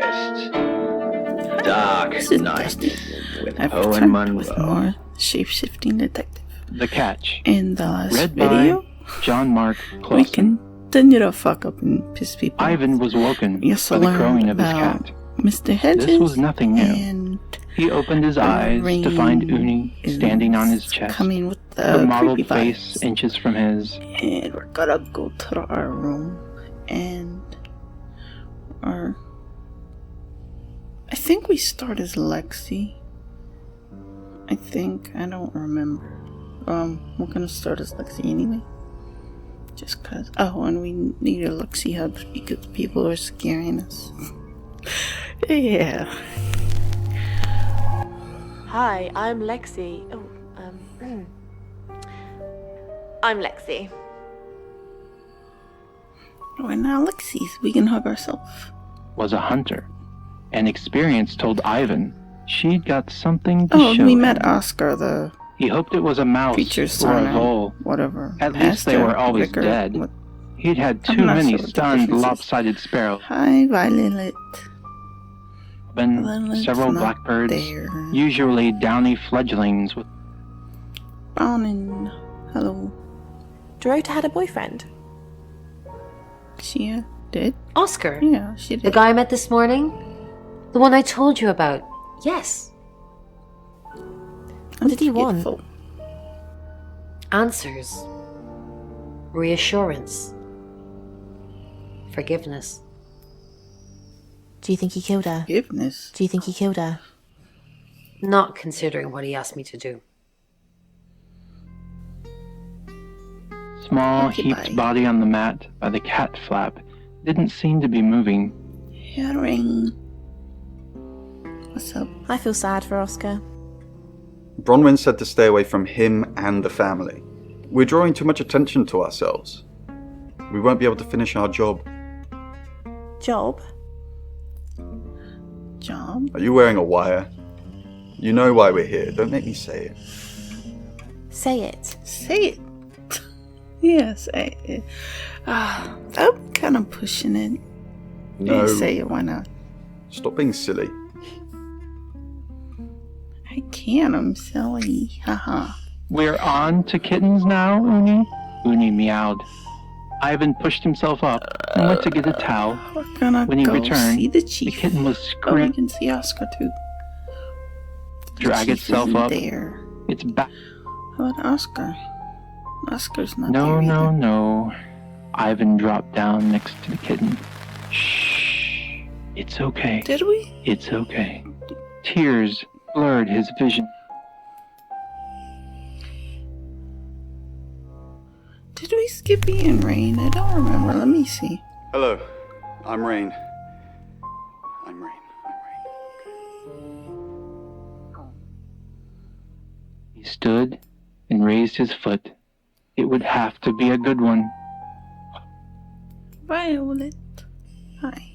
August. Dark night with I've Owen returned Monroe. with more Shapeshifting Detective. The Catch. In the last Read video, by John Mark we Clausen. continue to fuck up and piss people off. Ivan was woken We also by the learned crowing of his about cat. Mr. Hedges. This was nothing new. And He opened his eyes to find Uni standing on his chest, coming with her the mottled creepy face vibes. inches from his. And we're gonna go to our room and I think we start as Lexi. I don't remember. We're gonna start as Lexi anyway. Just cause. Oh, and we need a Lexi hub because people are scaring us. Yeah. Hi, I'm Lexi. I'm Lexi. We're not Lexi's. We can hug ourselves. Was a hunter. And experience told Ivan she'd got something to show we him. met Oscar, the He hoped it was a mouse creature or a signer, vole. whatever. At least they Pastor, were always vicar, dead. what- He'd had I'm too not many sure what the stunned, difference is. lopsided sparrows. Hi, Violet. And Violet's several not blackbirds, there. usually downy fledglings with Browning. Hello. Dorota had a boyfriend. She did? Oscar? Yeah, she did. The guy I met this morning? The one I told you about? Yes. What did he want? Forgetful. Answers. Reassurance. Forgiveness. Do you think he killed her? Forgiveness. Do you think he killed her? Not considering what he asked me to do. small, Okay, heaped bye. body on the mat by the cat flap didn't seem to be moving. Herring. What's up? I feel sad for Oscar. Bronwyn said to stay away from him and the family. We're drawing too much attention to ourselves. We won't be able to finish our job. Job? Job? Are you wearing a wire? You know why we're here. Don't make me say it. Say it. Say it. Yeah, say it. I'm kind of pushing it. No. Yeah, say it, why not? Stop being silly. I can't, I'm silly. Haha. We're on to kittens now, Uni? Uni meowed. Ivan pushed himself up and went to get a towel. We're gonna When he go returned, see the The chief. kitten was Oh, we screaming, can see Oscar too. The drag chief itself isn't up. there. Its back. How about Oscar? Oscar's not No, there no, either. no. Ivan dropped down next to the kitten. Shh. It's okay. Did we? It's okay. Tears blurred his vision. Did we skip being Rain? I don't remember. Let me see. Hello, I'm Rain. I'm Rain. He stood and raised his foot. It would have to be a good one. Violet. Hi.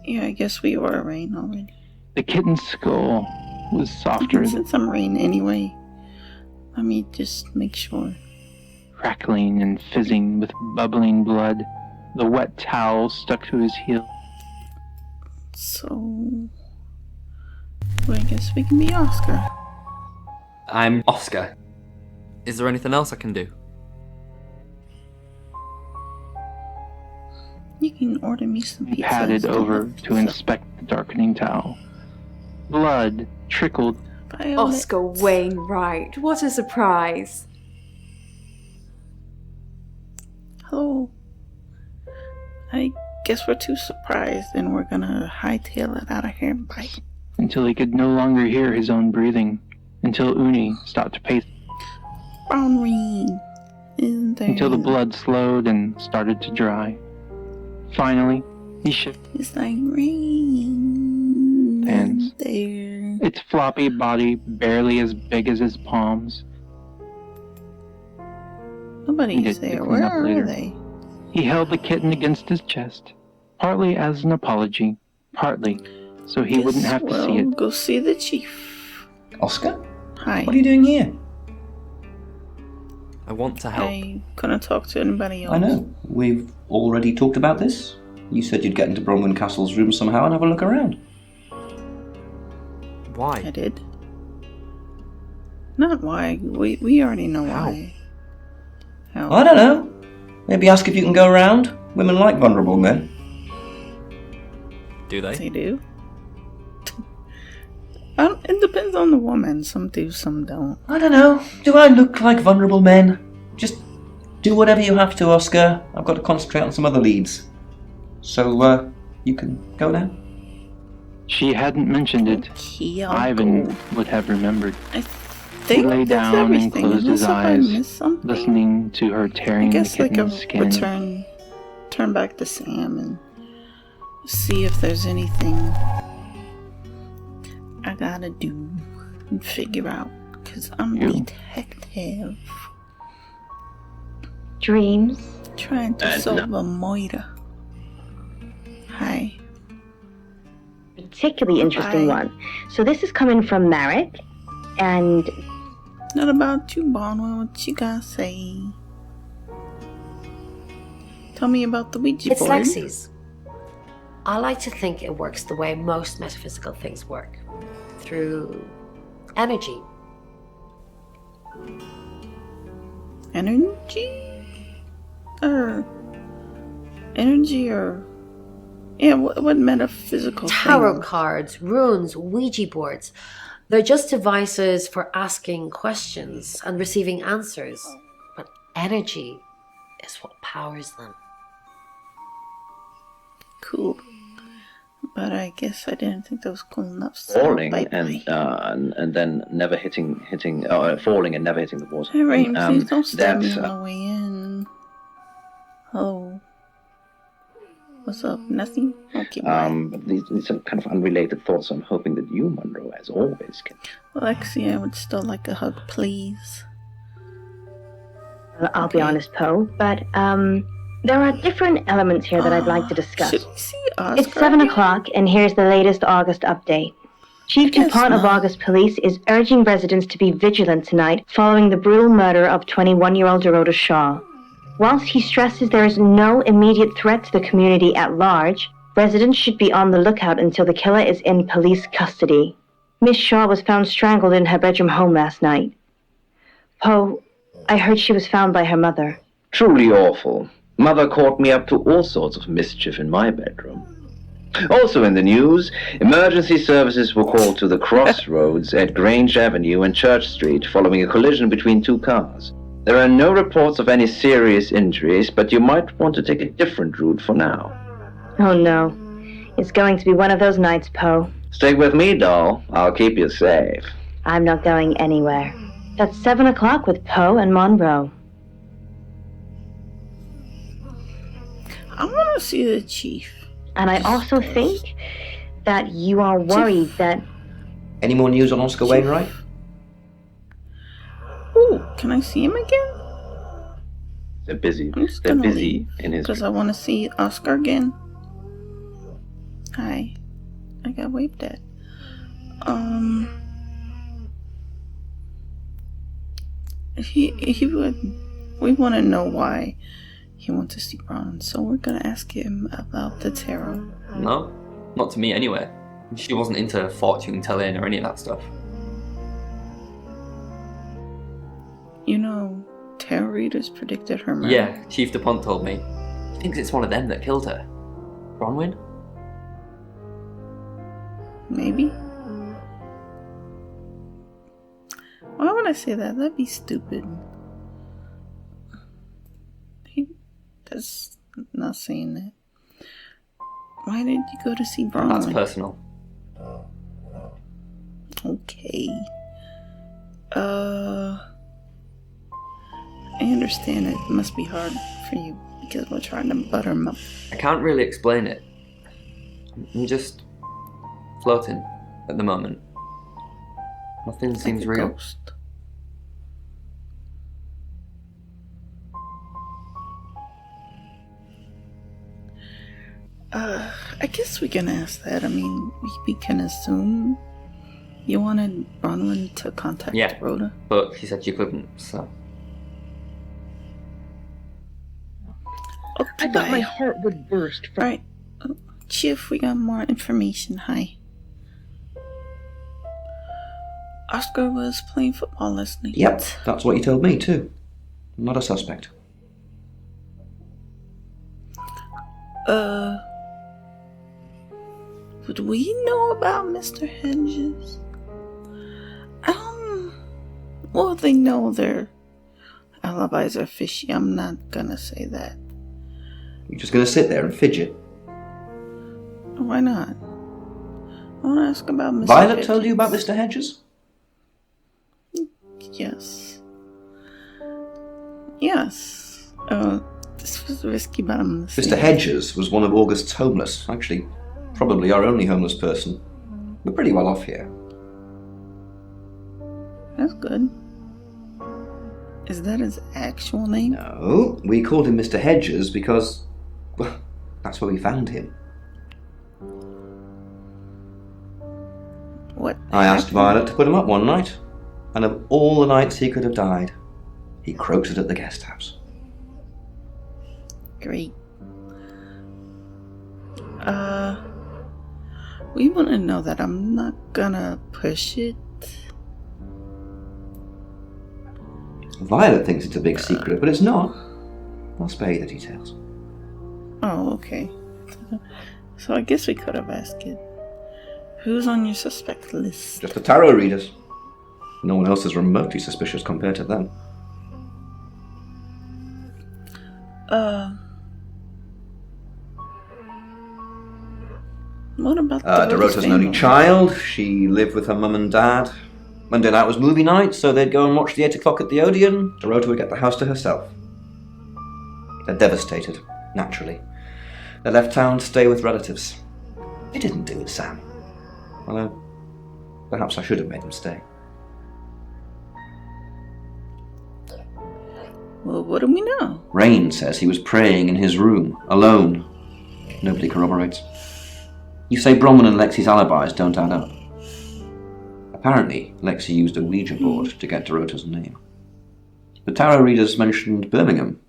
Yeah, I guess we were Rain already. The kitten's skull was softer, Since I'm Rain anyway, let me just make sure. crackling and fizzing with bubbling blood. The wet towel stuck to his heel. So, well, I guess we can be Oscar. I'm Oscar. Is there anything else I can do? You can order me some He pizza. padded and over stuff. to inspect the darkening towel. Blood trickled. Violet. Oscar Wainwright, what a surprise. Hello. I guess we're too surprised and we're gonna hightail it out of here and bite. Until he could no longer hear his own breathing. Until Uni stopped to pace. Brown Rain. In there. Until the blood slowed and started to dry. Finally, he shifted It's like rain. Hands. There. its floppy body barely as big as his palms. Nobody's Needed to there. clean Where up are later. they? He held the kitten against his chest, partly as an apology, partly so he wouldn't Guess have to see we'll it. Go see the chief. Oscar? Hi. What are you doing here? I want to help. I couldn't talk to anybody else. I know. We've already talked about this. You said you'd get into Bronwyn Castle's room somehow and have a look around. Why? I did. Not why. We already know How? why. How? I don't know. Maybe ask if you can go around. Women like vulnerable men. Do they? They do. It depends on the woman. Some do, some don't. I don't know. Do I look like vulnerable men? Just do whatever you have to, Oscar. I've got to concentrate on some other leads. So, you can go now? She hadn't mentioned it. Okay, I'll Ivan go. would have remembered. I He think lay that's down and everything. closed his Unless if I eyes, missed something. listening to her I tearing the guess like a kitten's skin. turn back to Sam and see if there's anything I gotta do and figure out, because I'm a detective Dreams. trying to solve no. a murder. Hi. Particularly interesting Bye. one. So this is coming from Marek, and Not about you, Bonwell. What you gotta say? Tell me about the Ouija It's board. Lexi's. I like to think it works the way most metaphysical things work. Through energy. Energy or yeah, what metaphysical Tarot thing? cards, runes, Ouija boards. They're just devices for asking questions and receiving answers. But energy is what powers them. Cool. But I guess I didn't think that was cool enough. So Falling bye-bye. and then never hitting falling and never hitting the water. Hey, Rain, please don't stab me that's, on the way in. Oh. What's up? Nothing? Okay, bye. But these are kind of unrelated thoughts. I'm hoping that you, Monroe, as always, can. Lexi, I would still like a hug, please. I'll be honest, Poe, but there are different elements here that I'd like to discuss. Should we see Oscar? It's 7 o'clock, and here's the latest August update. Chief guess DuPont of not. August Police is urging residents to be vigilant tonight following the brutal murder of 21-year-old Dorota Shaw. Whilst he stresses there is no immediate threat to the community at large, residents should be on the lookout until the killer is in police custody. Miss Shaw was found strangled in her bedroom home last night. Poe, I heard she was found by her mother. Truly awful. Mother caught me up to all sorts of mischief in my bedroom. Also in the news, emergency services were called to the crossroads at Grange Avenue and Church Street following a collision between two cars. There are no reports of any serious injuries, but you might want to take a different route for now. Oh no. It's going to be one of those nights, Poe. Stay with me, doll. I'll keep you safe. I'm not going anywhere. That's 7 o'clock with Poe and Monroe. I want to see the chief. And I also think that you are worried that... Any more news on Oscar Wainwright? Ooh, can I see him again? They're busy. I'm just They're gonna busy in his. because I want to see Oscar again. Hi. I got waved at. He would. We want to know why he wants to see Bronwyn, so we're gonna ask him about the tarot. No, not to me anyway. She wasn't into fortune telling or any of that stuff. You know, tarot readers predicted her murder. Yeah, Chief DuPont told me. He thinks it's one of them that killed her. Bronwyn? Maybe. Why would I say that? That'd be stupid. That's not saying that. Why did you go to see Bronwyn? That's personal. Okay. I understand it must be hard for you because we're trying to butter him up. I can't really explain it. I'm just floating at the moment. Nothing seems Like a real. ghost. I guess we can ask that. I mean, we can assume you wanted Bronwyn to contact Yeah. Rhoda. But she said you couldn't, so. Okay, I thought my heart would burst from... Alright, Chief, we got more information. Hi. Oscar was playing football last night. Yep, that's what you told me too. Not a suspect. Would we know about Mr. Hedges? Well, they know their alibis are fishy. I'm not gonna say that. You're just gonna sit there and fidget? Why not? I want to ask about Mr. Violet Hedges. told you about Mr. Hedges? Yes. Yes. This was risky, but I'm gonna say Mr. Hedges was one of August's homeless. Actually, probably our only homeless person. We're pretty well off here. That's good. Is that his actual name? No, we called him Mr. Hedges because, well, that's where we found him. What? I asked Violet to put him up one night, and of all the nights he could have died, he croaked it at the guest house. Great. We want to know that. I'm not gonna push it. Violet thinks it's a big secret, but it's not. I'll spare you the details. Oh, okay. So I guess we could have asked it. Who's on your suspect list? Just the tarot readers. No one else is remotely suspicious compared to them. What about Dorota's an only child. She lived with her mum and dad. Monday night was movie night, so they'd go and watch the 8 o'clock at the Odeon. Dorota would get the house to herself. They're devastated, naturally. They left town to stay with relatives. They didn't do it, Sam. Although, perhaps I should have made them stay. Well, what do we know? Rain says he was praying in his room, alone. Nobody corroborates. You say Bronwyn and Lexi's alibis don't add up. Apparently, Lexi used a Ouija board to get Dorota's name. The tarot readers mentioned Birmingham.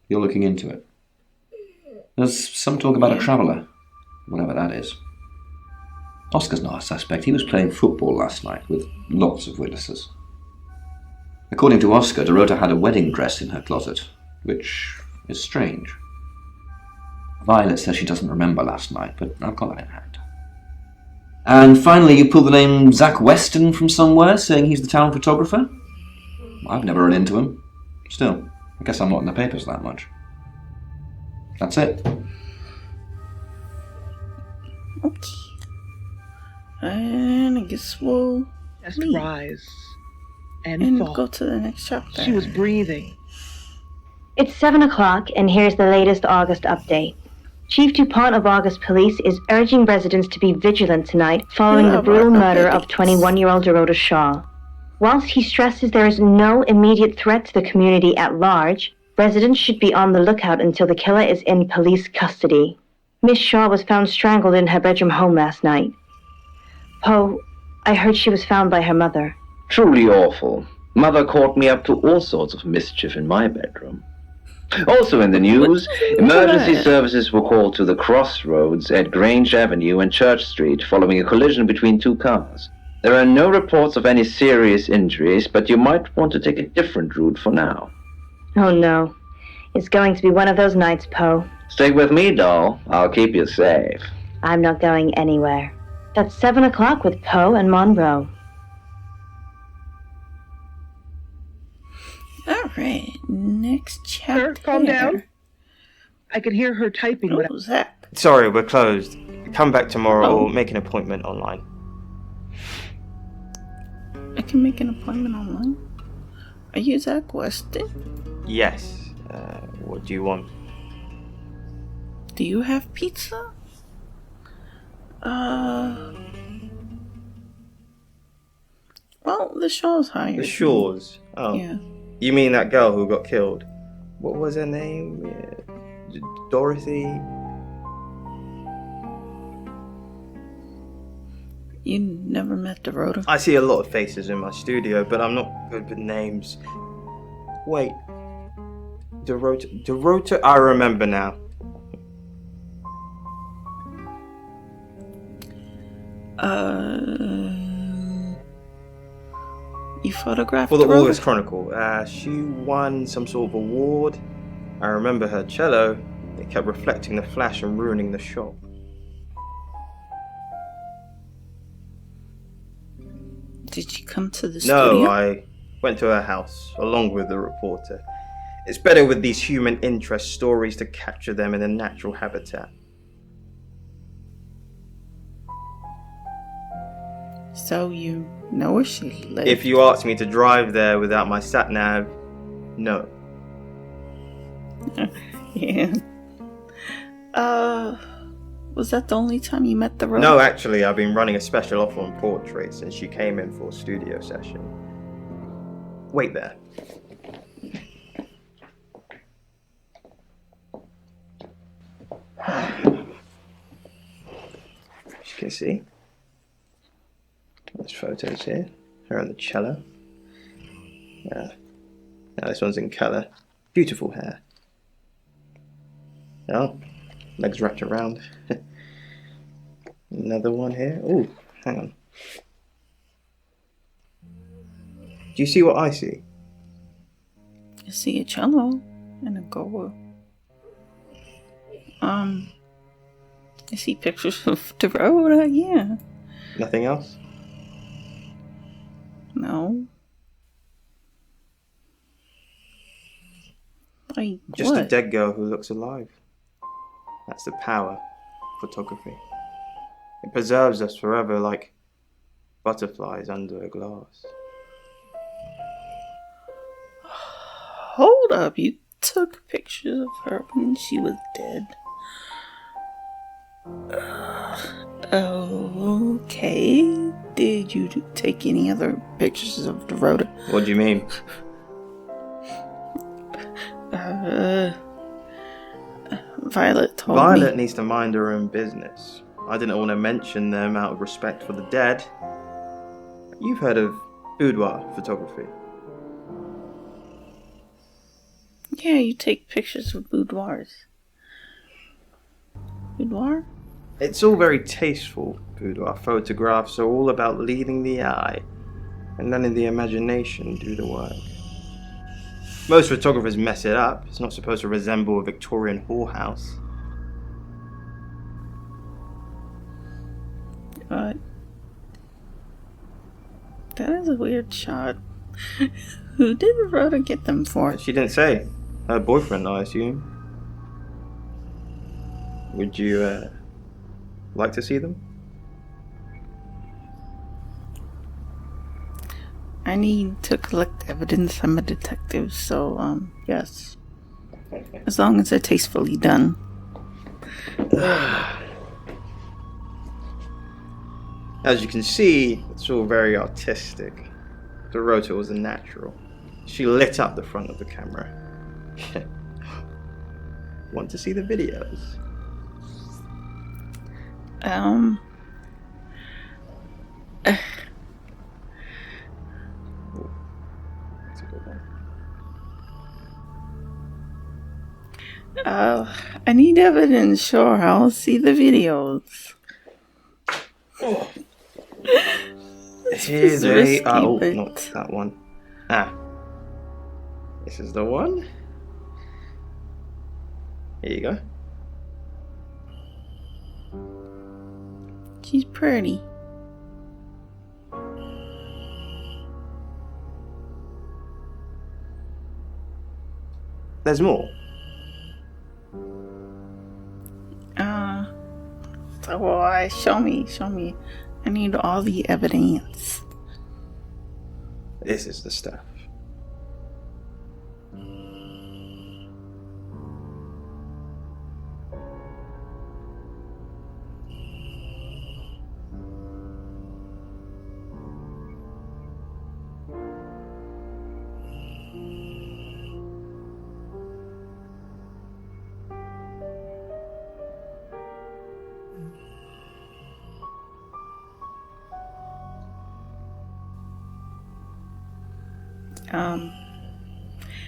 You're looking into it. There's some talk about a traveller, whatever that is. Oscar's not a suspect. He was playing football last night with lots of witnesses. According to Oscar, Dorota had a wedding dress in her closet, which is strange. Violet says she doesn't remember last night, but I've got that in hand. And finally, you pulled the name Zach Weston from somewhere, saying he's the town photographer? I've never run into him. Still, I guess I'm not in the papers that much. That's it. Okay. And I guess we'll just leave. rise and fall. Go to the next chapter. She was breathing. It's 7 o'clock, and here's the latest August update. Chief DuPont of August Police is urging residents to be vigilant tonight following the brutal murder of 21-year-old Dorota Shaw. Whilst he stresses there is no immediate threat to the community at large, residents should be on the lookout until the killer is in police custody. Miss Shaw was found strangled in her bedroom home last night. Poe, I heard she was found by her mother. Truly awful. Mother caught me up to all sorts of mischief in my bedroom. Also in the news, emergency services were called to the crossroads at Grange Avenue and Church Street following a collision between two cars. There are no reports of any serious injuries, but you might want to take a different route for now. Oh no. It's going to be one of those nights, Poe. Stay with me, doll. I'll keep you safe. I'm not going anywhere. That's 7 o'clock with Poe and Monroe. Alright, next chapter. Sir, calm down. I could hear her typing. What was that? Sorry, we're closed. Come back tomorrow or make an appointment online. I can make an appointment online? Are you Zach Weston? Yes. What do you want? Do you have pizza? Well, the Shaw's hired. The Shaws. Oh. Yeah. You mean that girl who got killed? What was her name? Dorothy? You never met Dorota? I see a lot of faces in my studio, but I'm not good with names. Wait. Dorota, I remember now. You photographed For the Dorota? August Chronicle. She won some sort of award. I remember her cello. It kept reflecting the flash and ruining the shop. Did she come to the studio? No, I went to her house along with the reporter. It's better with these human interest stories to capture them in a natural habitat. So you know where she lives? If you asked me to drive there without my sat-nav, no. Yeah. Was that the only time you met Dorota? No, actually, I've been running a special offer on portraits since she came in for a studio session. Wait there. As you can see, there's photos here. Her on the cello. Now this one's in colour. Beautiful hair. Oh, legs wrapped around. Another one here. Oh, hang on. Do you see what I see? I see a cello and a goa. I see pictures of Dorota, yeah. Nothing else? No. Like Just what? a dead girl who looks alive. That's the power of photography. It preserves us forever like butterflies under a glass. Hold up, you took pictures of her when she was dead. Okay. Did you take any other pictures of Dorota? What do you mean? Violet told me. Violet needs to mind her own business. I didn't want to mention them out of respect for the dead. You've heard of boudoir photography. Yeah, you take pictures of boudoirs. Boudoir? It's all very tasteful. Boudoir photographs are all about leading the eye and letting the imagination do the work. Most photographers mess it up. It's not supposed to resemble a Victorian whorehouse. That is a weird shot. Who did Dorota get them for? She didn't say. Her boyfriend, I assume. Would you like to see them? I need to collect evidence. I'm a detective, so, yes. As long as they're tastefully done. As you can see, it's all very artistic. Dorota was a natural. She lit up the front of the camera. Want to see the videos? That's a good one. I need evidence, sure. I'll see the videos. Oh. It's Here's risky, oh, but- not that one. This is the one. Here you go. She's pretty. There's more. So why? Show me. I need all the evidence. This is the stuff.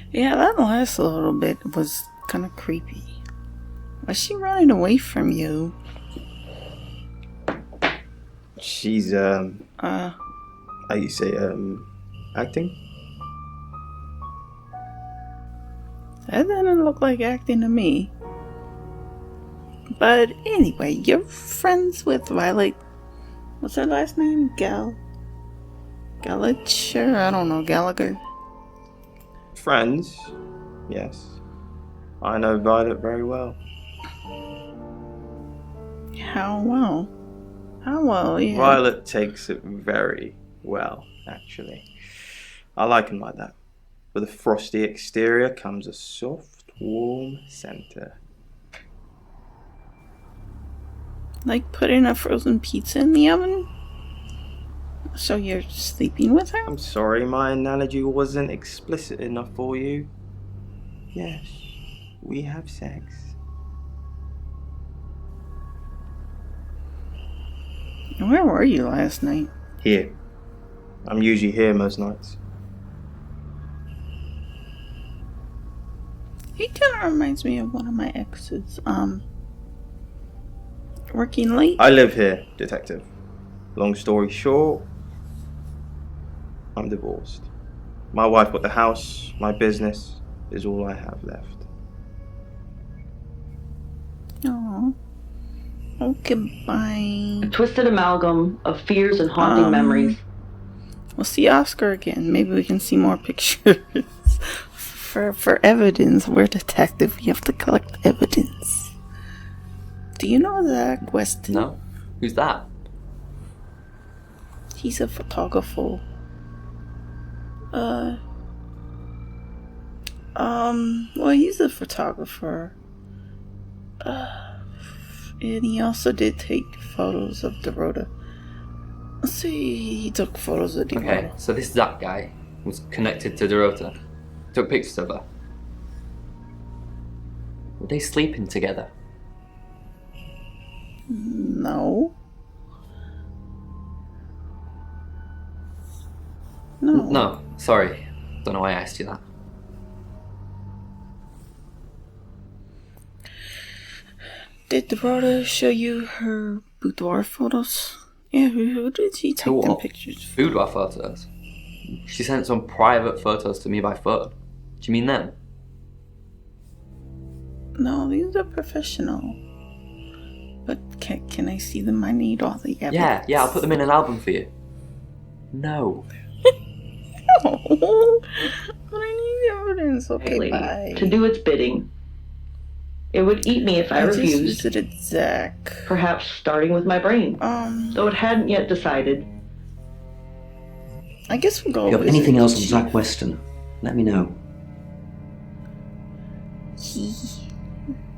Yeah, that last little bit was kind of creepy. Was she running away from you? She's, how you say, acting? That didn't look like acting to me. But anyway, you're friends with Violet. What's her last name? Gallagher? I don't know, Gallagher. Friends? Yes. I know Violet very well. How well? How well, yeah. Violet takes it very well, actually. I like him like that. With a frosty exterior comes a soft, warm center. Like putting a frozen pizza in the oven? So you're sleeping with her? I'm sorry, my analogy wasn't explicit enough for you. Yes, we have sex. Where were you last night? Here. I'm usually here most nights. He kind of reminds me of one of my exes. Working late? I live here, detective. Long story short, I'm divorced. My wife bought the house, my business is all I have left. Aww. Oh, goodbye. A twisted amalgam of fears and haunting memories. We'll see Oscar again. Maybe we can see more pictures. For evidence. We're detective. We have to collect evidence. Do you know Zach Weston? No. Who's that? He's a photographer. Well, he's a photographer. And he also did take photos of Dorota. Let's see, he took photos of Dorota. Okay, so this Zach guy was connected to Dorota. Took pictures of her. Were they sleeping together? No. No, sorry. Don't know why I asked you that. Did Dorota show you her boudoir photos? Yeah, who did she take them pictures? Boudoir photos? She sent some private photos to me by phone. Do you mean them? No, these are professional. But can I see them? I need all the evidence. Yeah, I'll put them in an album for you. No. No. But I need evidence. Okay, Lady, bye. to do its bidding. It would eat me if I refused. Just visited Zach. Perhaps starting with my brain. Though it hadn't yet decided. I guess we'll go. If you have anything else on Zach Weston, let me know.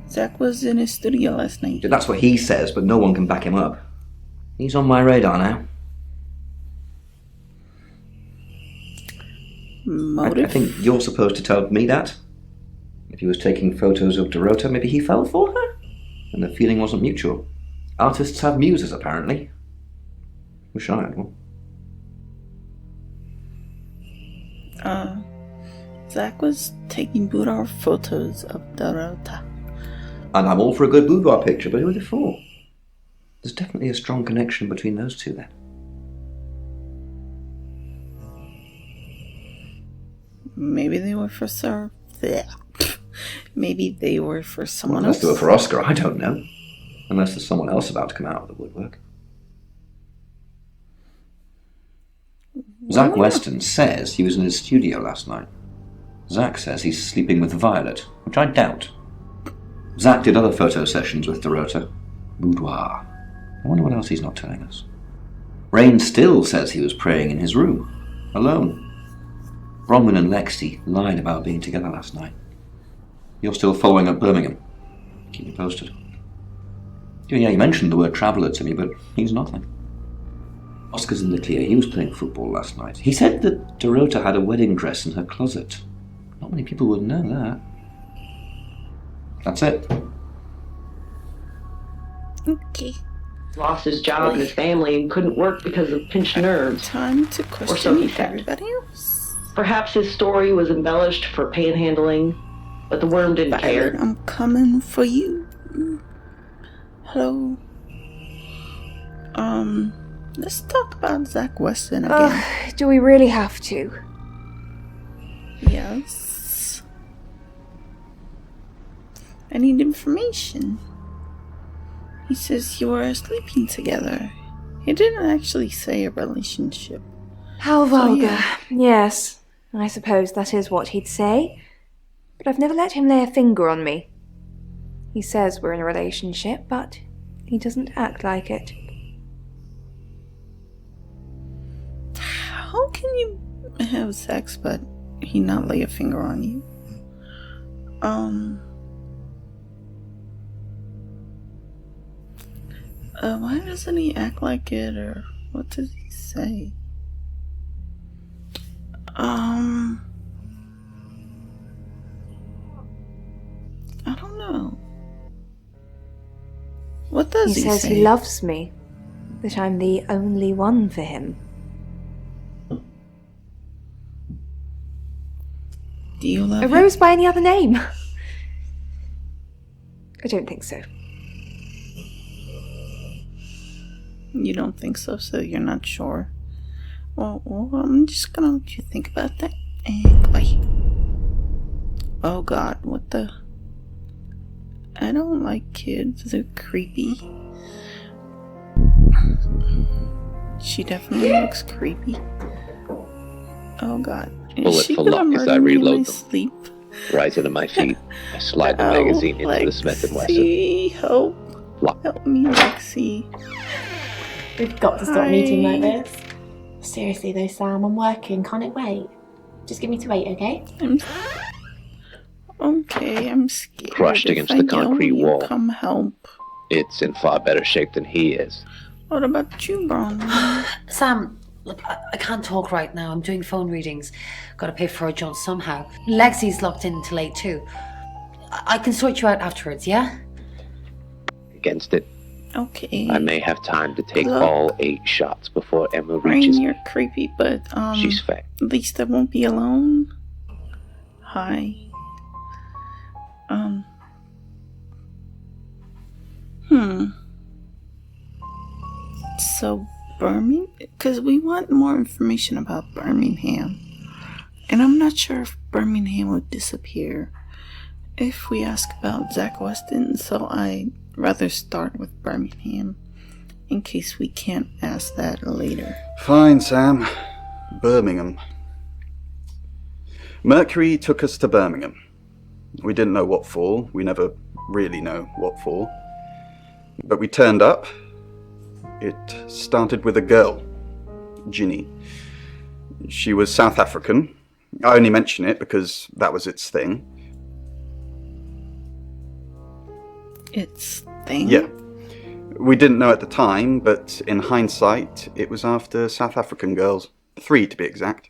Zach was in his studio last night. That's what he says, but no one can back him up. He's on my radar now. Motive? I think you're supposed to tell me that. If he was taking photos of Dorota, maybe he fell for her? And the feeling wasn't mutual. Artists have muses, apparently. Wish I had one. Zach was taking boudoir photos of Dorota. And I'm all for a good boudoir picture, but who would have thought? There's definitely a strong connection between those two then. Maybe they were for Maybe they were for someone Unless else. they were for Oscar, I don't know. Unless there's someone else about to come out of the woodwork. Zach Weston says he was in his studio last night. Zach says he's sleeping with Violet, which I doubt. Zach did other photo sessions with Dorota. Boudoir. I wonder what else he's not telling us. Rain still says he was praying in his room, alone. Bronwyn and Lexi lied about being together last night. You're still following up Birmingham. Keep me posted. Yeah, you mentioned the word traveller to me, but he's nothing. Oscar's in the clear. He was playing football last night. He said that Dorota had a wedding dress in her closet. Not many people would know that. That's it. Okay. Lost his job and his family and couldn't work because of pinched nerves. Time to Or so question he said. everybody else. Perhaps his story was embellished for panhandling, but the worm didn't Violet, care. I'm coming for you. Hello. Let's talk about Zach Weston again. Do we really have to? Yes. I need information. He says you were sleeping together. He didn't actually say a relationship. How vulgar. yeah. Yes, I suppose that is what he'd say. But I've never let him lay a finger on me. He says we're in a relationship, but he doesn't act like it. How can you have sex but he not lay a finger on you? Why doesn't he act like it, or what does he say? I don't know. What does he say? He says he loves me, that I'm the only one for him. Do you love A him? rose by any other name? I don't think so. You don't think so, so you're not sure. Well, I'm just gonna let you think about that. And bye. Oh God, what the? I don't like kids. They're creepy. She definitely looks creepy. Oh God. Is Bullet she for gonna luck as murder I me in my reload them. sleep? Rising to my feet, I slide the magazine into the Smith & Wesson. Lexi, help. Lock. Help me, Lexi. We've got to stop meeting like this. Seriously though, Sam, I'm working. Can't it wait? Just give me to 8, okay? I'm scared. Crushed If against I the go, concrete will you wall. Come help. It's in far better shape than he is. What about you, Bron? Sam, look, I can't talk right now. I'm doing phone readings. Gotta pay for a job somehow. Lexi's locked in until 8 too. I can sort you out afterwards, yeah? Against it. Okay. I may have time to take Look. all 8 shots before Emma Rain, reaches. you're creepy, but She's fat. at least I won't be alone. Hi. So Birmingham, because we want more information about Birmingham, and I'm not sure if Birmingham would disappear if we ask about Zach Weston. So I'd rather start with Birmingham in case we can't ask that later. Fine, Sam. Birmingham. Mercury took us to Birmingham. We didn't know what for. We never really know what for. But we turned up. It started with a girl, Ginny. She was South African. I only mention it because that was its thing. Its thing? Yeah. We didn't know at the time, but in hindsight, it was after South African girls. 3 to be exact.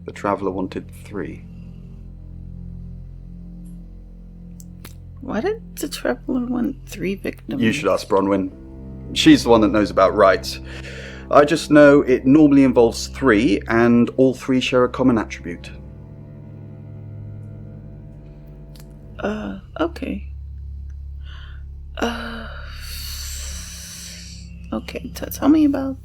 The Traveller wanted 3. Why did the Traveller want 3 victims? You should ask Bronwyn. She's the one that knows about rights. I just know it normally involves 3, and all 3 share a common attribute. Okay. Okay, tell me about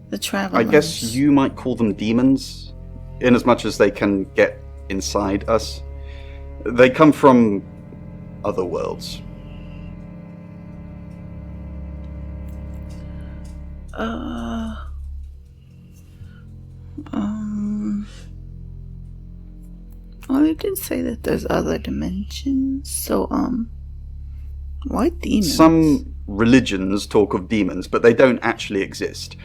the Travelers. I guess you might call them demons, in as much as they can get inside us. They come from other worlds. Well, they did say that there's other dimensions, so, why demons? Some religions talk of demons, but they don't actually exist.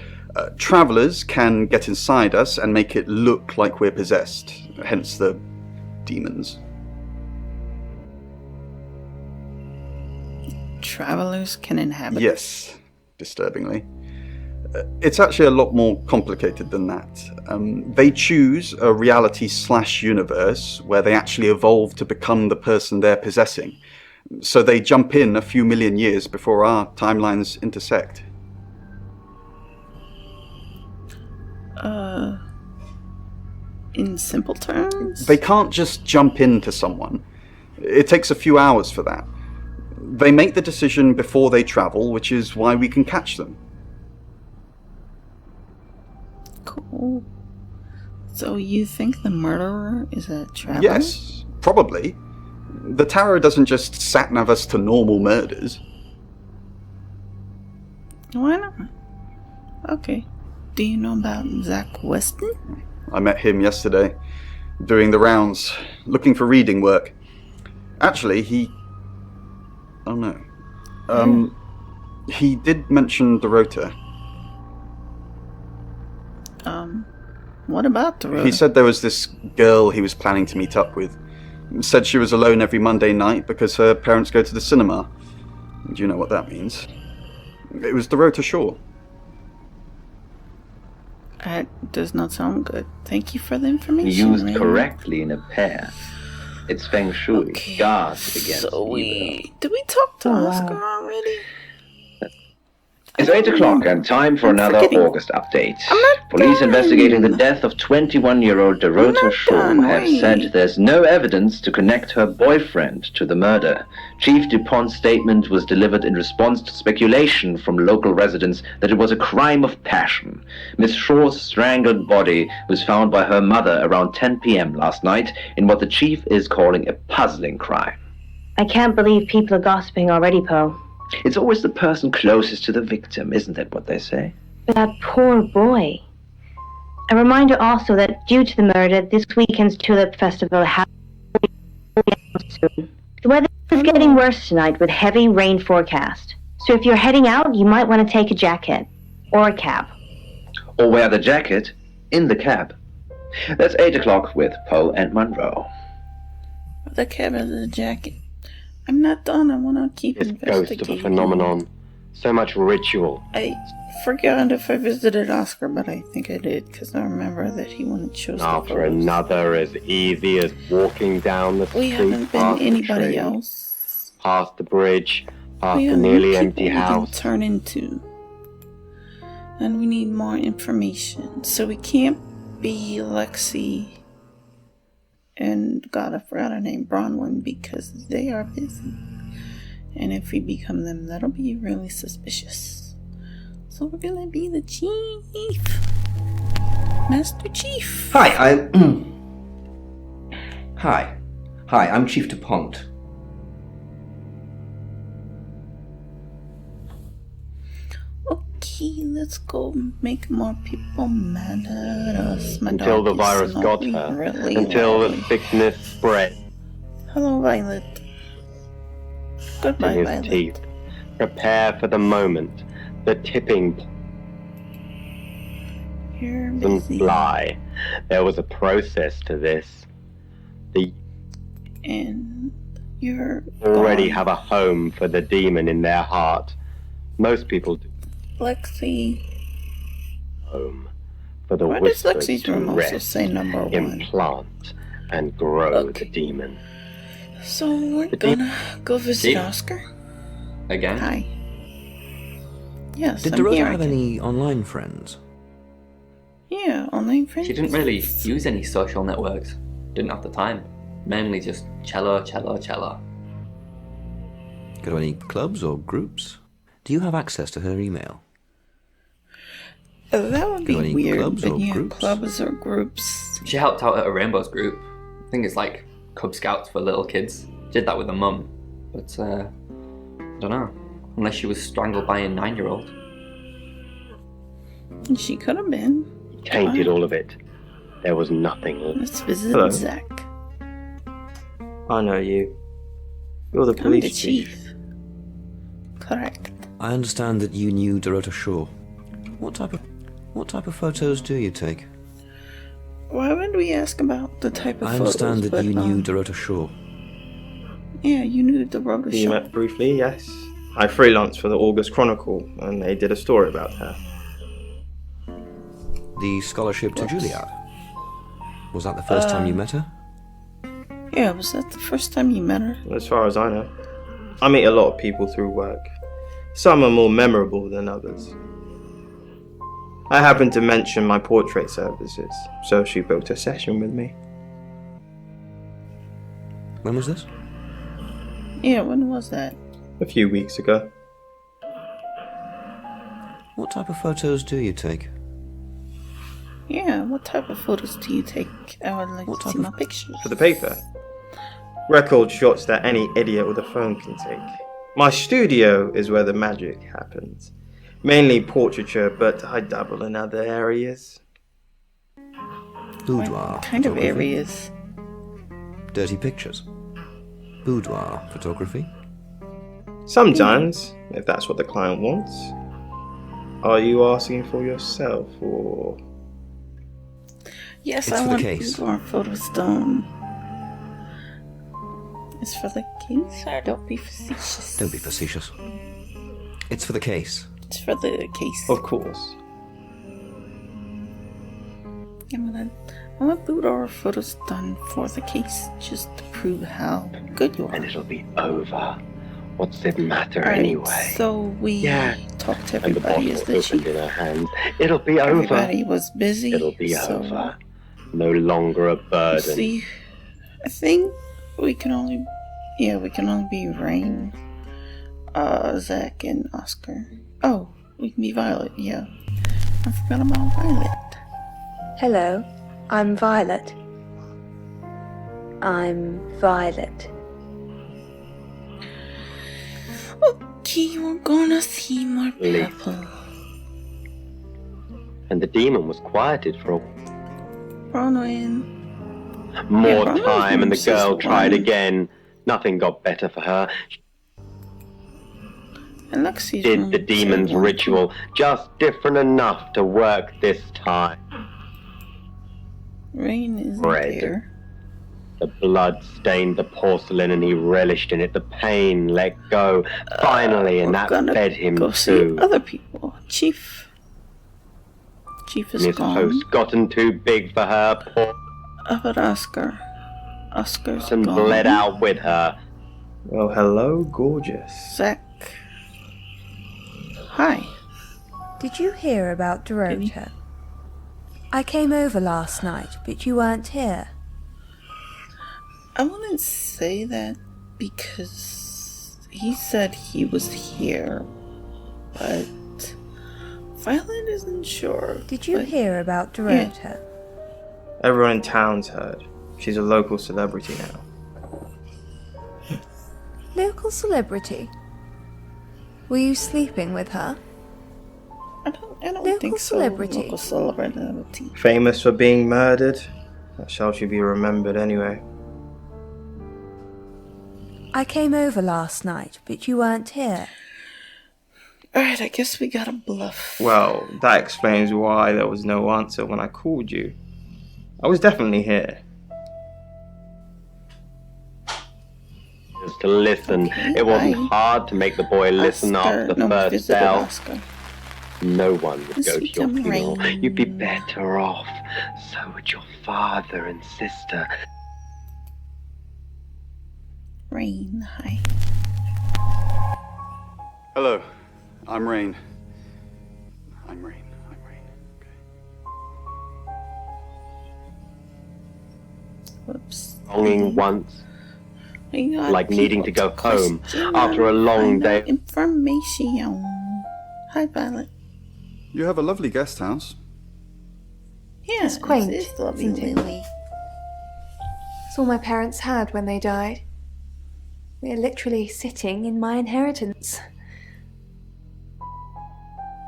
Travelers can get inside us and make it look like we're possessed, hence the demons. Travelers can inhabit? Yes, disturbingly. It's actually a lot more complicated than that. They choose a reality/universe where they actually evolve to become the person they're possessing. So they jump in a few million years before our timelines intersect. In simple terms? They can't just jump into someone. It takes a few hours for that. They make the decision before they travel, which is why we can catch them. Oh. So you think the murderer is a traveler? Yes, probably. The tarot doesn't just sat-nav us to normal murders. Why not? Okay. Do you know about Zach Weston? I met him yesterday, doing the rounds, looking for reading work. Actually, oh no. He did mention Dorota. What about Dorota? He said there was this girl he was planning to meet up with. Said she was alone every Monday night because her parents go to the cinema. Do you know what that means? It was Dorota Shaw. That does not sound good. Thank you for the information. Used correctly in a pair. It's feng shui, guards against evil. Did we talk to Oscar already? It's 8 o'clock and time for another August update. Police investigating the death of 21-year-old Dorota Shaw have said there's no evidence to connect her boyfriend to the murder. Chief DuPont's statement was delivered in response to speculation from local residents that it was a crime of passion. Miss Shaw's strangled body was found by her mother around 10 p.m. last night in what the chief is calling a puzzling crime. I can't believe people are gossiping already, Poe. It's always the person closest to the victim, isn't that what they say? But that poor boy. A reminder also that due to the murder, this weekend's Tulip Festival has soon. The weather is getting worse tonight with heavy rain forecast. So if you're heading out, you might want to take a jacket. Or a cab. Or wear the jacket in the cab. That's 8 o'clock with Poe and Monroe. The cab and the jacket. I'm not done. I want to keep investigating. Ghost of a phenomenon. So much ritual. I forgot if I visited Oscar, but I think I did, because I remember that he wanted to show stuff. After another as easy as walking down the street. We haven't been anybody else. Past the bridge, past the nearly empty house. We can turn into. And we need more information. So we can't be Lexi and God, I forgot her name, Bronwyn, because they are busy. And if we become them, that'll be really suspicious. So we're gonna be the chief. Master Chief. Hi, I'm Chief DuPont. Okay, let's go make more people mad at us. Until the virus got her. Really until the sickness spread. Hello, Violet. Goodbye, his Violet. Teeth. Prepare for the moment. The tipping You're and busy. fly. There was a process to this. And you're already gone. have a home for the demon in their heart. Most people do. Lexi. Home for the Why does whispers Lexi's to room also rest, say number 1? implant, and grow the demon. So we're gonna go visit Chief? Oscar. Again? Hi. Yes, Did I'm Dorota here have again. any online friends? Yeah, online friends. She didn't really use any social networks. Didn't have the time. Mainly just cello. Go to any clubs or groups? Do you have access to her email? That would be Go to any weird, clubs but or yeah, groups? clubs or groups. She helped out at a Rainbows group. I think it's like Cub Scouts for little kids. Did that with her mum. But, I don't know. Unless she was strangled by a 9-year-old. She could have been. Tainted all of it. There was nothing. Let's visit Hello. Zach. I know you. You're the I'm police the chief. chief. Correct. I understand that you knew Dorota Shaw. What type of photos do you take? Why would we ask about the type of I photos? understand that but, you knew Dorota Shaw. Yeah, you knew Dorota We Shaw. met briefly, yes. I freelanced for the August Chronicle, and they did a story about her. The scholarship to Juilliard. Was that the first time you met her? Yeah, was that the first time you met her? As far as I know. I meet a lot of people through work. Some are more memorable than others. I happened to mention my portrait services, so she booked a session with me. When was this? Yeah, when was that? A few weeks ago. What type of photos do you take? Yeah, what type of photos do you take? I would like to see my pictures. For the paper? Record shots that any idiot with a phone can take. My studio is where the magic happens. Mainly portraiture, but I dabble in other areas. Boudoir What kind of photography? areas? Dirty pictures. Boudoir photography? Sometimes, if that's what the client wants. Are you asking for yourself, or...? Yes, It's I for want the case. boudoir photos done. It's for the case, or don't be facetious. Don't be facetious. It's for the case. It's for the case. Of course. Yeah, well, I want boudoir photos done for the case, just to prove how good you are. And it'll be over. What's it matter Alright, anyway? so we talked to And the everybody. bottle Is the opened chief? in her hands. It'll be over. Everybody was busy. It'll be so over. No longer a burden. See, I think we can only be Rain, Zach, and Oscar. Oh, we can be Violet. Yeah, I forgot about Violet. Hello, I'm Violet. I'm Violet. Okay, we're gonna see more Leave. people. And the demon was quieted for a Bronwyn. more Bronwyn's time, and the just girl tried one. again. Nothing got better for her. And Lexi's Did room the said demon's one. ritual, just different enough to work this time. Rain isn't Red. there. The blood stained the porcelain and he relished in it. The pain let go. Finally, and We're that gonna fed him go see too. other people. Chief is His gone. host gotten too big for her. Poor How about Oscar? Oscar's and gone. bled out with her. Well, hello, gorgeous. Zach. Hi. Did you hear about Dorota? I came over last night, but you weren't here. I wouldn't say that because he said he was here, but Violet isn't sure. Did you but- hear about Dorota? Everyone in town's heard. She's a local celebrity now. Local celebrity? Were you sleeping with her? I don't Local think so. celebrity. Local celebrity. Famous for being murdered. That's how she'll be remembered anyway. I came over last night, but you weren't here. Alright, I guess we gotta bluff. Well, that explains why there was no answer when I called you. I was definitely here. Just to listen. Okay, It wasn't bye. hard to make the boy listen Oscar, after the no, first visited bell. Oscar. No one would go to Sweet your young funeral. Rain. You'd be better off. So would your father and sister. Rain, hi. Hello, I'm Rain. I'm Rain. Whoops. Longing once. We got Like needing to people go home question after a and long find day. out Information. Hi, Violet. You have a lovely guest house. Yeah, It's quaint, it's lovely, isn't it? Lily. It's all my parents had when they died. We're literally sitting in my inheritance.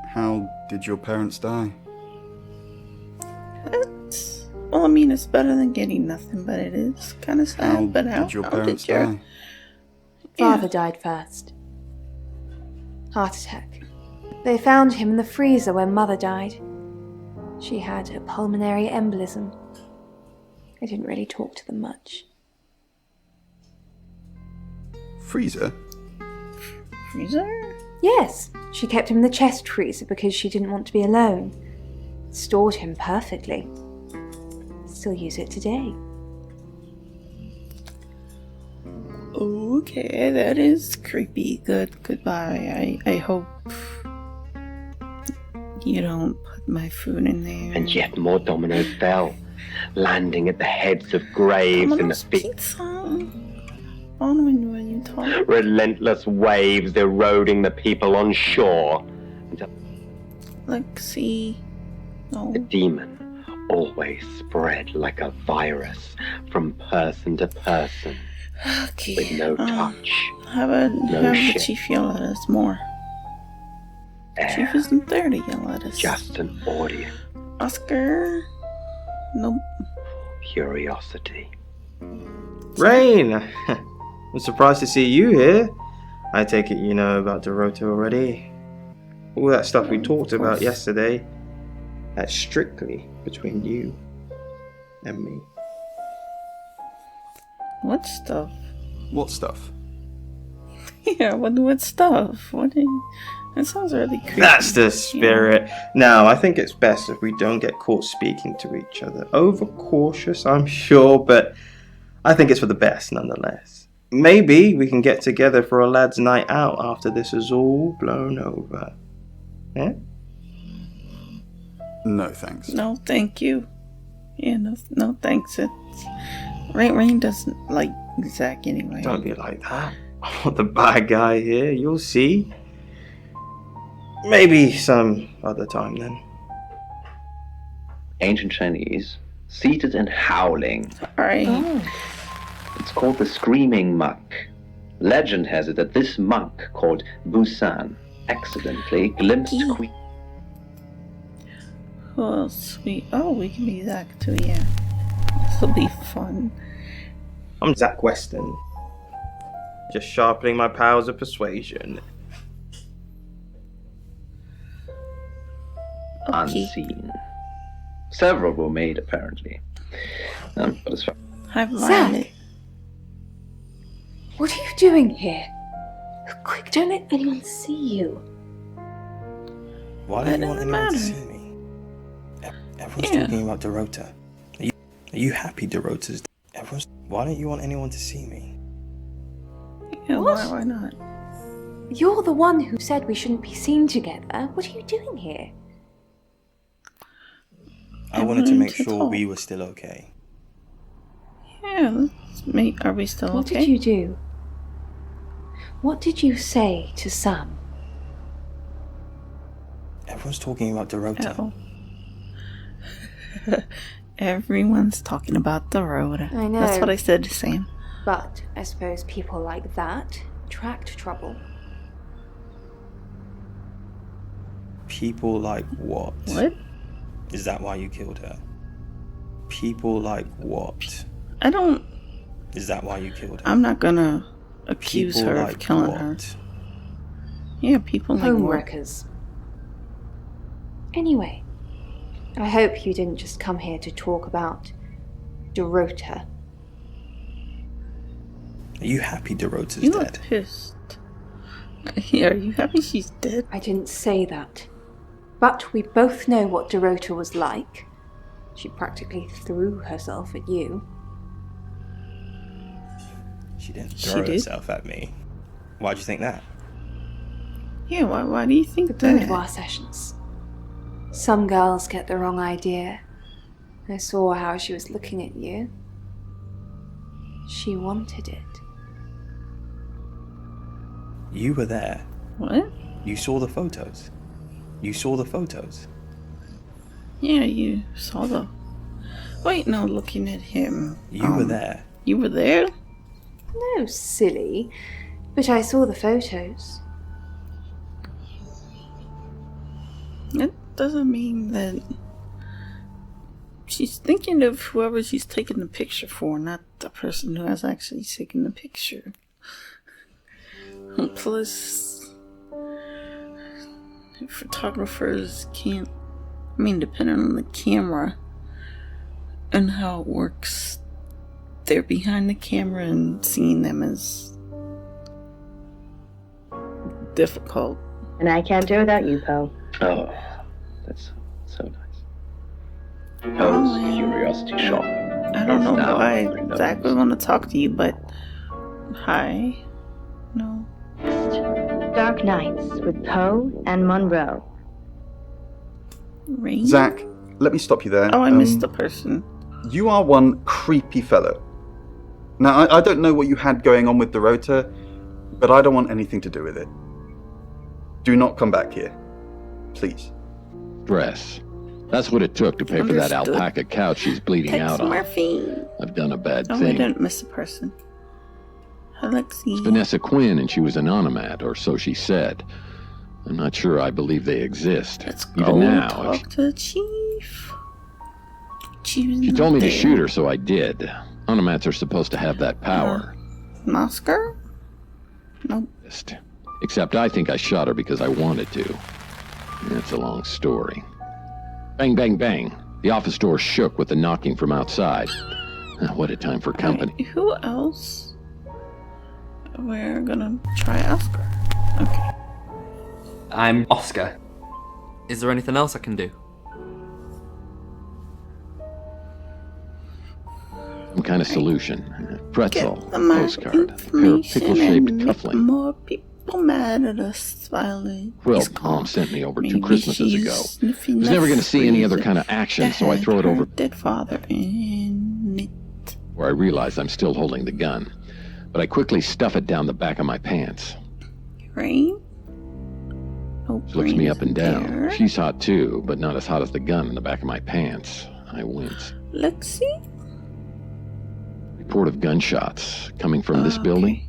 How did your parents die? Well, I mean, it's better than getting nothing, but it is kind of sad. How but did your how parents did your... die? Father died first. Heart attack. They found him in the freezer when Mother died. She had a pulmonary embolism. I didn't really talk to them much. Freezer? Freezer? Yes, she kept him in the chest freezer because she didn't want to be alone. Stored him perfectly. Still use it today. Okay, that is creepy. Goodbye. I hope you don't put my food in there. And yet more dominoes fell, landing at the heads of graves in the feet. Pizza. On when you talk. Relentless waves eroding the people on shore. Until Lexi. No. the demon always spread like a virus from person to person. Okay. With no touch. How about No have the shit. chief yell at us more? Chief isn't there to yell at us. Just an audience. Oscar? Nope. Curiosity. Rain! I'm surprised to see you here. I take it you know about Dorota already. All that stuff we talked about yesterday, that's strictly between you and me. What stuff? What stuff? Yeah, what stuff? That sounds really creepy. That's the spirit. Now, I think it's best if we don't get caught speaking to each other. Overcautious, I'm sure, but I think it's for the best nonetheless. Maybe we can get together for a lad's night out after this is all blown over. Eh? No thanks. No, thank you. Yeah, no thanks. Rain doesn't like Zach anyway. Don't be like that. I'm not the bad guy here, you'll see. Maybe some other time then. Ancient Chinese, seated and howling. Sorry. It's called the Screaming Monk. Legend has it that this monk, called Busan, accidentally glimpsed Queen. Who else? We can be Zach too, yeah. This'll be fun. I'm Zach Weston. Just sharpening my powers of persuasion. Unseen. Several were made, apparently. But as far Hi, Zach! Violet. What are you doing here? Quick, don't let anyone see you. Why don't you want anyone to see me? Everyone's talking about Dorota. Are you happy Dorota's dead? Why don't you want anyone to see me? Yeah, What? why not? You're the one who said we shouldn't be seen together. What are you doing here? I wanted to make to sure talk. we were still okay. Yeah, are we still What okay? did you do? What did you say to Sam? Everyone's talking about Dorota. Everyone's talking about Dorota. I know. That's what I said to Sam. But I suppose people like that attract trouble. People like what? What? Is that why you killed her? People like what? I don't. Is that why you killed her? I'm not gonna accuse People her like of killing her. what? Yeah, people like Home what? wreckers. Anyway, I hope you didn't just come here to talk about Dorota. Are you happy Dorota's You dead? look pissed. Yeah, are you happy she's dead? I didn't say that. But we both know what Dorota was like. She practically threw herself at you. She didn't She throw did? herself at me. Why'd you think that? Yeah, why do you think The that? boudoir sessions. Some girls get the wrong idea. I saw how she was looking at you. She wanted it. You were there. What? You saw the photos. You saw the photos. Yeah, you saw the. Wait, no, looking at him. You were there. You were there? No, silly. But I saw the photos. That doesn't mean that she's thinking of whoever she's taking the picture for, not the person who has actually taken the picture. Plus, photographers can't. I mean, depending on the camera and how it works, they're behind the camera and seeing them is difficult. And I can't do without you, Poe. Oh, that's so nice. Poe's curiosity shock. I don't know Now why everyone knows. Zach was want to talk to you, but hi. No. Dark Nights with Poe and Monroe. Rain? Zach, let me stop you there. Oh, I missed the person. You are one creepy fellow. Now, I don't know what you had going on with Dorota, but I don't want anything to do with it. Do not come back here. Please. Dress. That's what it took to pay for that Understood. alpaca couch she's bleeding Text out on. Murphy. I've done a bad Oh, I thing. didn't miss a person. Alexi. It's Vanessa Quinn, and she was an onomat, or so she said. I'm not sure I believe they exist. Let's Even go now. talk to the chief. She told me to shoot her, so I did. Onomats are supposed to have that power. Oscar? Nope. Except I think I shot her because I wanted to. It's a long story. Bang, bang, bang. The office door shook with the knocking from outside. What a time for company. Right, who else? We're gonna try Oscar. Okay. I'm Oscar. Is there anything else I can do? Some kind of solution. Pretzel, Get the mark postcard, pair of information pickle-shaped and make cufflinks. more people mad at us while Well, Mom sent me over 2 Maybe Christmases she's ago. sniffing I was the never going to see any other freezer kind of action, that so I had throw it her over dead father in it. where I realize I'm still holding the gun. But I quickly stuff it down the back of my pants. Rain? Oh, She looks me up and down. there. She's hot too, but not as hot as the gun in the back of my pants. I wince. Lexi? Report of gunshots coming from this building.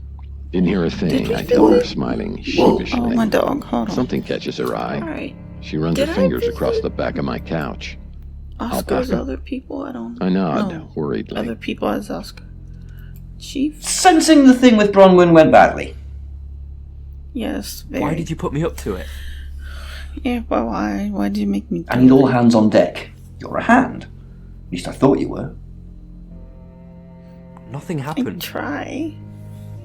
Didn't hear a thing, we I tell her, feel- smiling Whoa. sheepishly. Oh, my dog, hold on. Something catches her eye. Alright. She runs Did her I fingers across the back of my couch. Oscar's Alpaca. other people, I don't I nod, know. worriedly. Other people as Oscar. Chief? Sensing the thing with Bronwyn went badly. Yes, very. Why did you put me up to it? Yeah, but why? Why did you make me do I need all it? hands on deck. You're a hand. At least I thought you were. Nothing I happened. try.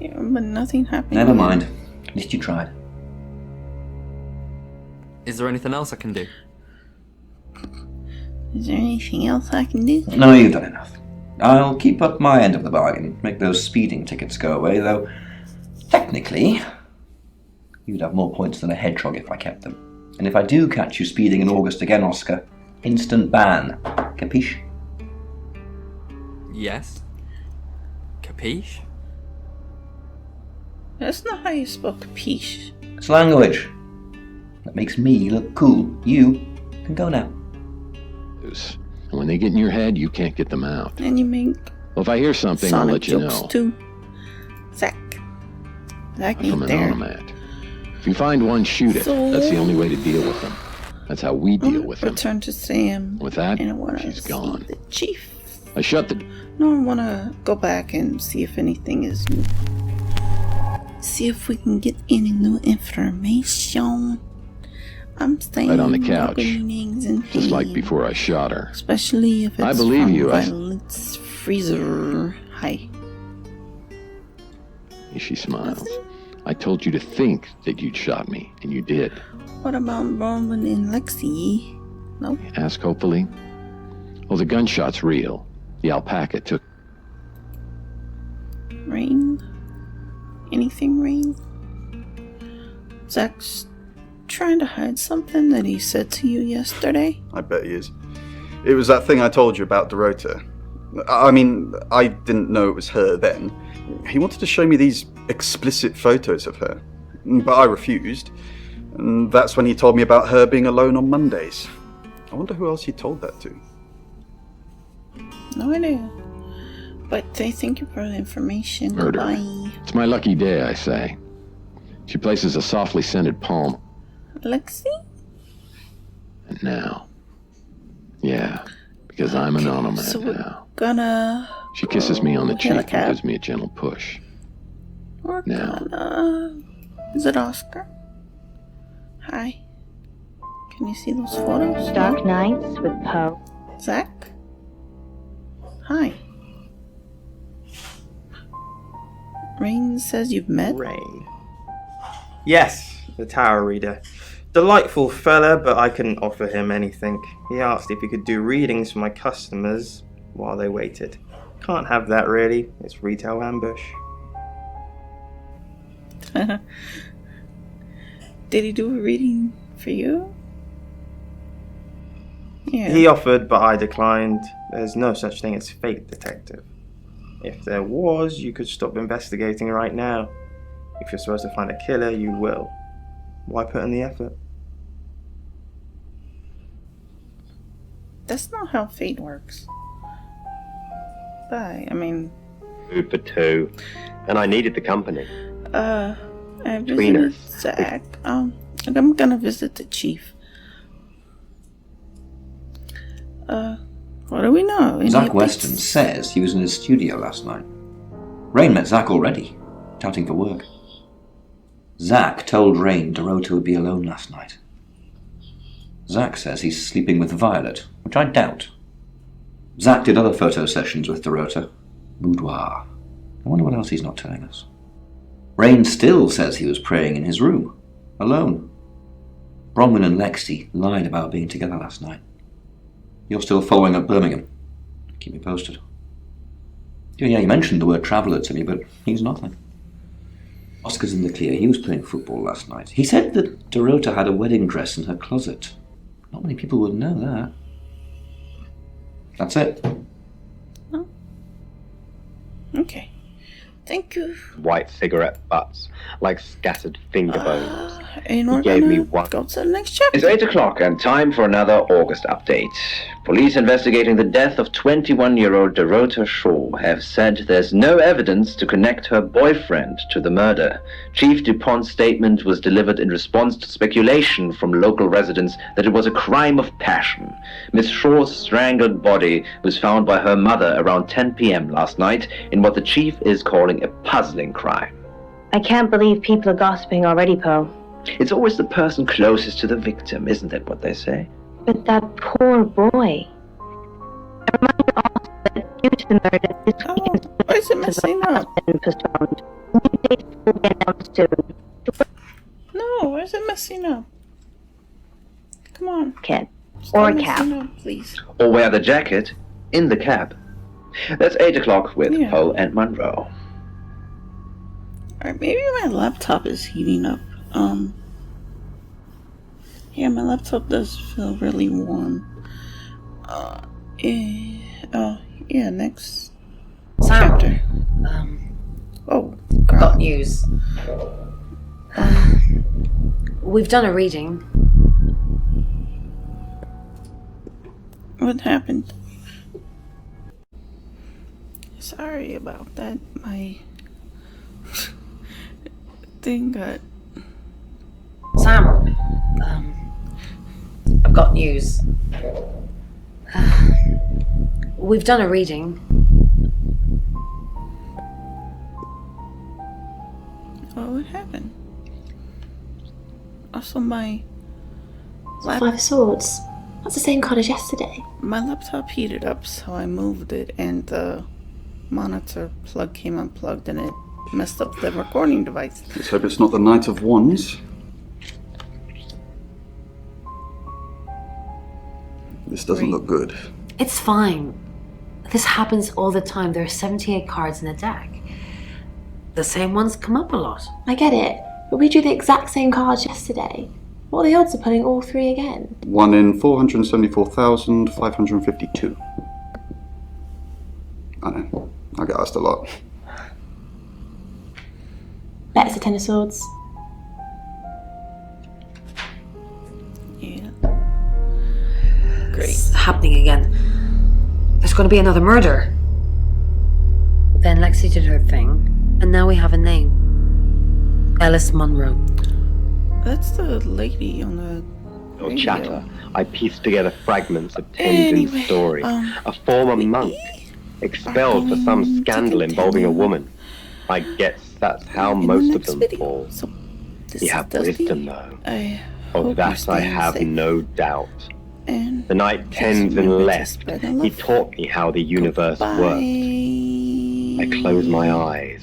Yeah, but nothing happened. Never mind. At least you tried. Is there anything else I can do? Is there anything else I can do? No, you've done enough. I'll keep up my end of the bargain, make those speeding tickets go away, though technically, you'd have more points than a hedgehog if I kept them. And if I do catch you speeding in August again, Oscar, instant ban. Capiche? Yes. Capiche? That's not how you spell capiche. It's language. That makes me look cool. You can go now. And when they get in your head, you can't get them out. And you make Well, if I hear something, I'll Sonic let you jokes know. too. Zach I'm ain't from an there. onomat. If you find one, shoot it. So- That's the only way to deal with them. That's how we deal with them. Return to Sam. With that, and I wanna she's see gone. the chief. I shut the... No, I want to go back and see if anything is new. See if we can get any new information. I'm staying Right on the couch. meetings and Just like pain, before I shot her. especially if it's I believe from you. Violet's freezer. Hi. She smiles. I told you to think that you'd shot me, and you did. What about Bronwyn and Lexi? Nope. Ask hopefully. Oh, the gunshot's real. The alpaca took... Rain? Anything, Rain? Zach's trying to hide something that he said to you yesterday? I bet he is. It was that thing I told you about Dorota. I mean, I didn't know it was her then. He wanted to show me these explicit photos of her, but I refused. And that's when he told me about her being alone on Mondays. I wonder who else he told that to. No idea. But thank you for the information. Murder. Bye. It's my lucky day, I say. She places a softly scented palm. Lexi? And now. Yeah, because I'm an onomat So now. we're gonna... She kisses me on the cheek and Helicab. gives me a gentle push. We're Now. gonna... Is it Oscar? Hi. Can you see those photos? Dark Nights with Poe. Zach? Hi. Rain says you've met? Rain. Yes, the tower reader. Delightful fella, but I couldn't offer him anything. He asked if he could do readings for my customers while they waited. Can't have that really. It's retail ambush. Did he do a reading for you? Yeah. He offered, but I declined. There's no such thing as fate detective. If there was, you could stop investigating right now. If you're supposed to find a killer, you will. Why put in the effort? That's not how fate works. Bye. I mean... 2 for 2. And I needed the company. I Between visited us. Zach. I'm gonna visit the chief. What do we know? Zach Weston says he was in his studio last night. Rain met Zach already, touting for work. Zach told Rain Dorota would be alone last night. Zach says he's sleeping with Violet, which I doubt. Zach did other photo sessions with Dorota. Boudoir. I wonder what else he's not telling us. Rain still says he was praying in his room, alone. Bronwyn and Lexi lied about being together last night. You're still following up Birmingham. Keep me posted. Yeah, you mentioned the word traveller to me, but he's nothing. Oscar's in the clear. He was playing football last night. He said that Dorota had a wedding dress in her closet. Not many people would know that. That's it. Oh. Okay. Thank you. White cigarette butts, like scattered finger bones. And He we're gave me gonna one. go to the next chapter. It's 8 o'clock and time for another August update. Police investigating the death of 21-year-old Dorota Shaw have said there's no evidence to connect her boyfriend to the murder. Chief DuPont's statement was delivered in response to speculation from local residents that it was a crime of passion. Miss Shaw's strangled body was found by her mother around 10 p.m. last night in what the chief is calling a puzzling crime. I can't believe people are gossiping already, Poe. It's always the person closest to the victim, isn't that what they say? But that poor boy. A reminder also that due to the murder, this weekend's why is it messing up? has been postponed. New dates will be announced soon. No, why is it messing up? Come on. Kid. Stop Or a messing cab. up, please. Or wear the jacket in the cab. That's 8 o'clock with Yeah. Poe and Monroe. Alright, maybe my laptop is heating up. Yeah, my laptop does feel really warm. Yeah, next Sam, chapter. Oh, I've got news. We've done a reading. What happened? Sorry about that. My thing got... Sam, I've got news. We've done a reading. What happened? Also, my... Five of Swords. That's the same card as yesterday. My laptop heated up, so I moved it, and the monitor plug came unplugged, and it messed up the recording device. Let's hope it's not the Knight of Wands. This doesn't look good. It's fine. This happens all the time. There are 78 cards in a deck. The same ones come up a lot. I get it, but we drew the exact same cards yesterday. What are the odds of pulling all three again? 1 in 474,552. I know. I get asked a lot. Bet it's a Ten of Swords. Yeah. Great. It's happening again. There's going to be another murder. Then Lexi did her thing, and now we have a name. Ellis Monroe. That's the lady on the Your radio. chatter. I pieced together fragments of Tenzin's story. A former monk, expelled for some scandal involving a woman. I guess that's how most of them fall. You have wisdom, though. Of that I have no doubt. The night Tenzin left, he taught me how the universe worked. I close my eyes.